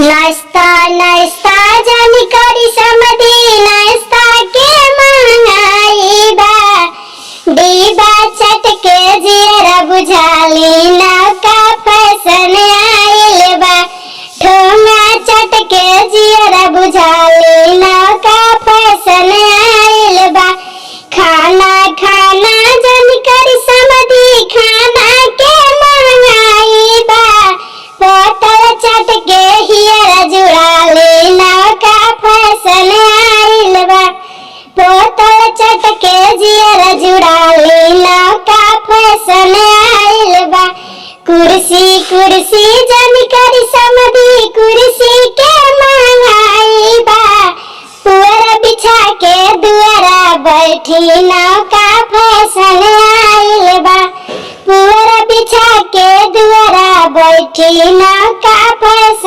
नाश्ता नाश्ता जानी करी समधी नाश्ता के महंगाई बा डिब्बा चटके जियरा बुझाली नौका फैशन आइल बा ठोंगा चटके जियरा बुझाली नौका फैशन आइल बा खाना खाना जानी करी समधी खाना के महंगाई बा बोतल चटके हियरा जुड़ाली नौका फैशन आइल बा बोतल चटके जियरा जुड़ाली नौका फैशन आइल बा कुर्सी कुर्सी जानी करी समधी कुर्सी के महंगाई बा पुअरा बिछा के दुआरा बैठी नौका फैशन आइल बा पुअरा बिछा के दुआरा बैठी नौका फैशन